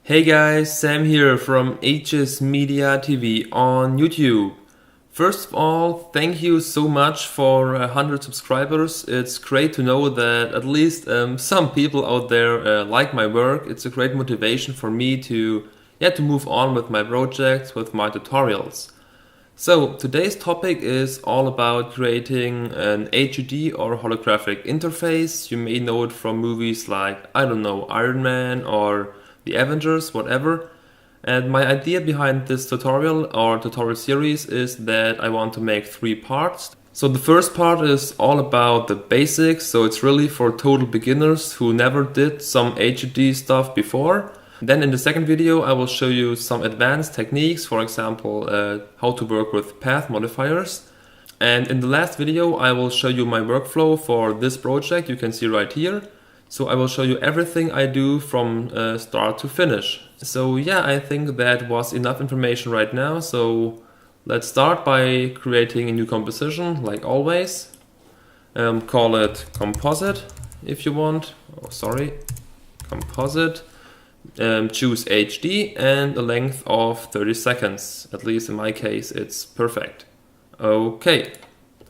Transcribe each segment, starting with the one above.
Hey guys, Sam here from HS Media TV on YouTube. First of all, thank you so much for 100 subscribers. It's great to know that at least some people out there like my work. It's a great motivation for me to move on with my projects, with my tutorials. So today's topic is all about creating an HUD or holographic interface. You may know it from movies like, I don't know, Iron Man or the Avengers, whatever. And my idea behind this tutorial or tutorial series is that I want to make 3 parts. So the first part is all about the basics, so it's really for total beginners who never did some HUD stuff before. Then in the second video I will show you some advanced techniques, for example how to work with path modifiers. And in the last video I will show you my workflow for this project, you can see right here. So I will show you everything I do from start to finish. So yeah, I think that was enough information right now. So let's start by creating a new composition, like always. Call it composite if you want. Oh, sorry, composite. Choose HD and a length of 30 seconds. At least in my case, it's perfect. Okay.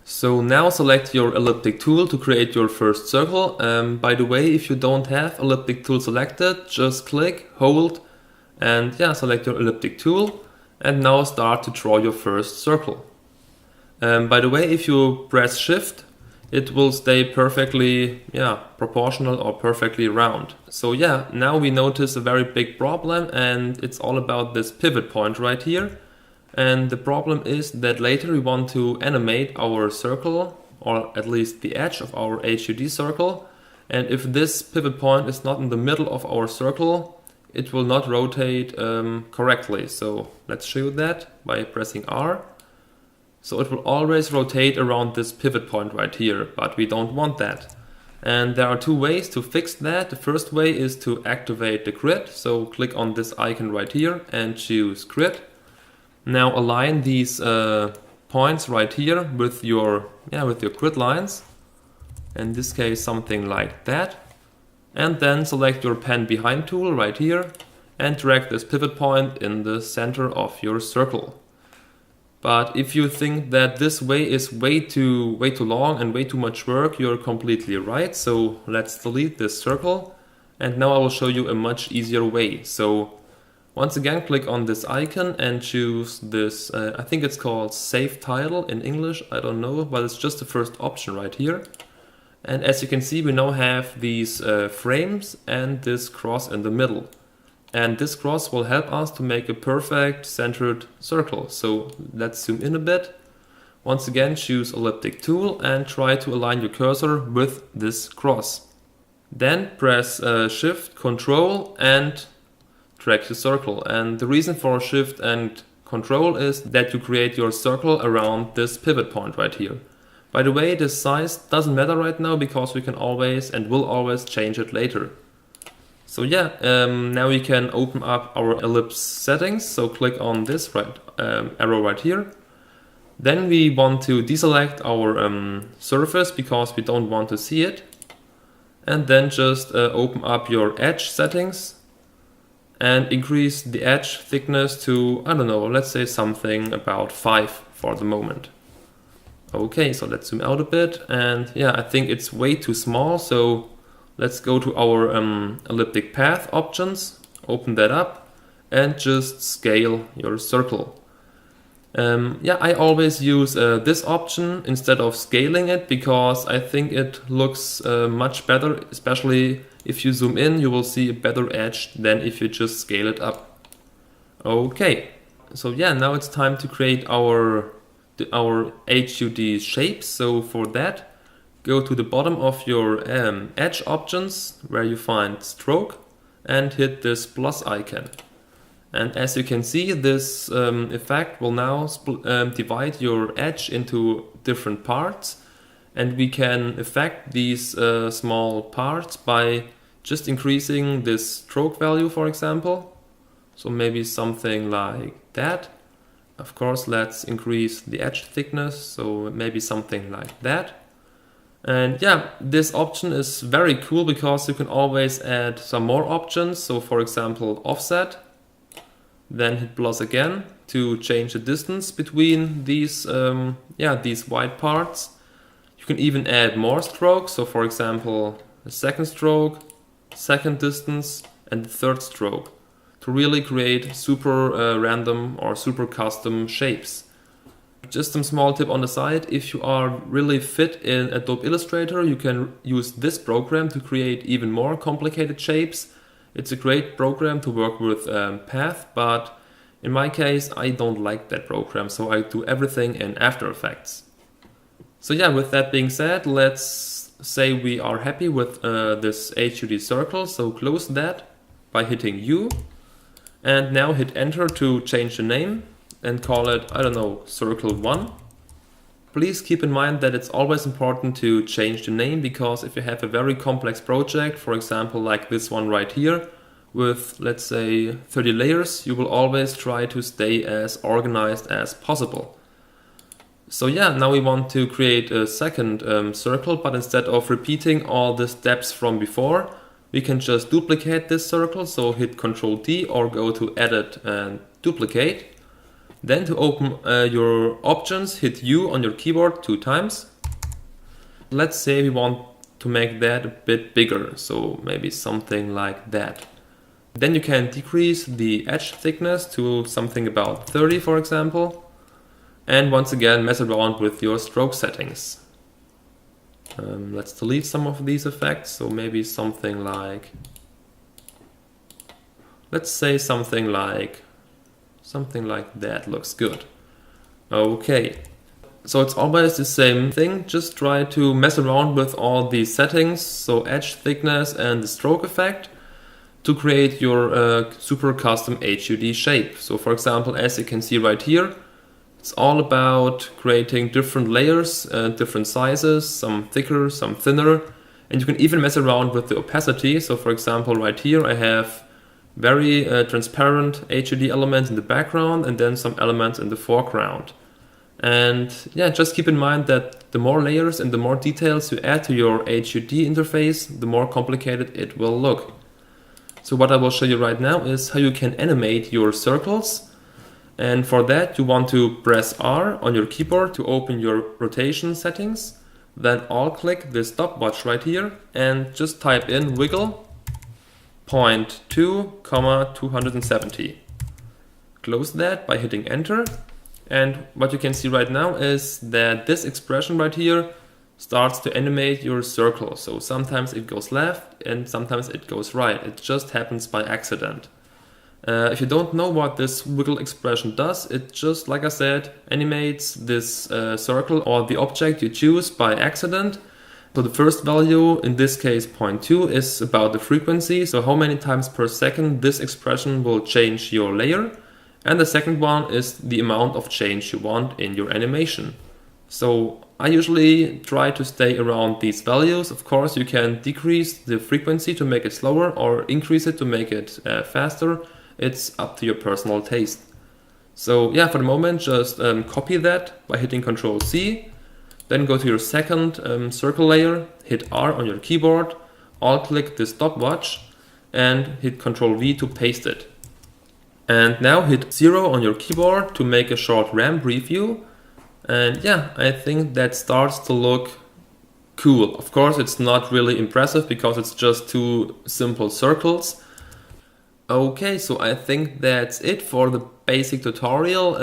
So now select your elliptic tool to create your first circle. By the way, if you don't have elliptic tool selected, just click, hold, and select your elliptic tool. And now start to draw your first circle. By the way, if you press Shift, it will stay perfectly proportional or perfectly round. So now we notice a very big problem, and it's all about this pivot point right here. And the problem is that later we want to animate our circle, or at least the edge of our HUD circle. And if this pivot point is not in the middle of our circle, it will not rotate correctly. So let's show you that by pressing R. So it will always rotate around this pivot point right here, but we don't want that. And there are 2 ways to fix that. The first way is to activate the grid. So click on this icon right here and choose grid. Now align these points right here with your grid lines. In this case, something like that. And then select your pen behind tool right here and drag this pivot point in the center of your circle. But if you think that this way is way too long and way too much work, you're completely right. So let's delete this circle. And now I will show you a much easier way. So once again, click on this icon and choose this, I think it's called Save Title in English, I don't know, but it's just the first option right here. And as you can see, we now have these frames and this cross in the middle. And this cross will help us to make a perfect centered circle. So let's zoom in a bit. Once again, choose elliptic tool and try to align your cursor with this cross. Then press Shift, Control and drag the circle. And the reason for Shift and Control is that you create your circle around this pivot point right here. By the way, this size doesn't matter right now because we can always and will always change it later. So now we can open up our ellipse settings. So click on this arrow right here. Then we want to deselect our surface because we don't want to see it. And then just open up your edge settings and increase the edge thickness to, I don't know, let's say something about 5 for the moment. Okay, so let's zoom out a bit. And I think it's way too small. So let's go to our elliptic path options, open that up, and just scale your circle. I always use this option instead of scaling it because I think it looks much better, especially if you zoom in, you will see a better edge than if you just scale it up. Okay, so now it's time to create our HUD shapes. So for that, go to the bottom of your edge options where you find stroke and hit this plus icon. And as you can see, this effect will now divide your edge into different parts. And we can affect these small parts by just increasing this stroke value, for example. So maybe something like that. Of course, let's increase the edge thickness. So maybe something like that. And yeah, this option is very cool because you can always add some more options. So for example, offset, then hit plus again to change the distance between these white parts. You can even add more strokes. So for example, a second stroke, second distance, and the third stroke to really create super random or super custom shapes. Just some small tip on the side, if you are really fit in Adobe Illustrator, you can use this program to create even more complicated shapes. It's a great program to work with path, but in my case, I don't like that program, so I do everything in After Effects. So yeah, with that being said, let's say we are happy with this HUD circle, so close that by hitting U, and now hit enter to change the name and call it, I don't know, circle 1. Please keep in mind that it's always important to change the name, because if you have a very complex project, for example like this one right here, with let's say 30 layers, you will always try to stay as organized as possible. So yeah, now we want to create a second circle, but instead of repeating all the steps from before, we can just duplicate this circle, so hit Ctrl D or go to Edit and Duplicate. Then to open your options, hit U on your keyboard 2 times. Let's say we want to make that a bit bigger, so maybe something like that. Then you can decrease the edge thickness to something about 30, for example. And once again, mess around with your stroke settings. Let's delete some of these effects, so maybe something like, let's say something like that looks good. Okay, so it's always the same thing, just try to mess around with all these settings, so edge thickness and the stroke effect, to create your super custom HUD shape. So for example, as you can see right here, it's all about creating different layers, different sizes, some thicker, some thinner, and you can even mess around with the opacity. So for example, right here I have very transparent HUD elements in the background and then some elements in the foreground. And yeah, just keep in mind that the more layers and the more details you add to your HUD interface, the more complicated it will look. So what I will show you right now is how you can animate your circles. And for that, you want to press R on your keyboard to open your rotation settings. Then alt-click this stopwatch right here and just type in wiggle 0.2, 270. Close that by hitting enter. And what you can see right now is that this expression right here starts to animate your circle. So sometimes it goes left and sometimes it goes right. It just happens by accident. If you don't know what this wiggle expression does, it just, like I said, animates this circle or the object you choose by accident. So the first value, in this case 0.2, is about the frequency, so how many times per second this expression will change your layer. And the second one is the amount of change you want in your animation. So I usually try to stay around these values. Of course, you can decrease the frequency to make it slower or increase it to make it faster. It's up to your personal taste. So yeah, for the moment, just copy that by hitting Ctrl C. Then go to your second circle layer, hit R on your keyboard, alt-click the stopwatch, and hit Ctrl V to paste it. And now hit 0 on your keyboard to make a short RAM preview. And yeah, I think that starts to look cool. Of course, it's not really impressive because it's just 2 simple circles. Okay, so I think that's it for the basic tutorial.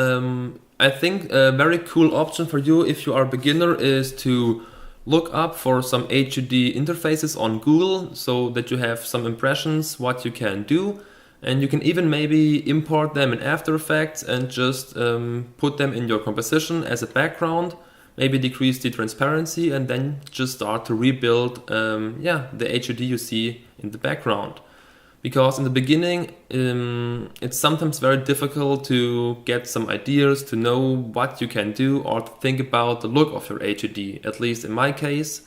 I think a very cool option for you if you are a beginner is to look up for some HUD interfaces on Google so that you have some impressions what you can do. And you can even maybe import them in After Effects and just put them in your composition as a background, maybe decrease the transparency and then just start to rebuild the HUD you see in the background. Because in the beginning, it's sometimes very difficult to get some ideas, to know what you can do or to think about the look of your HUD, at least in my case.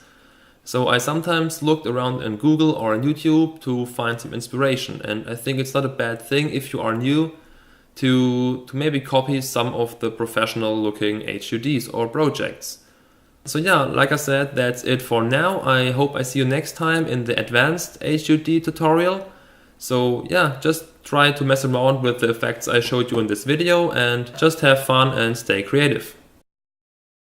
So I sometimes looked around in Google or on YouTube to find some inspiration, and I think it's not a bad thing if you are new to maybe copy some of the professional looking HUDs or projects. So yeah, like I said, that's it for now. I hope I see you next time in the advanced HUD tutorial. So yeah, just try to mess around with the effects I showed you in this video and just have fun and stay creative.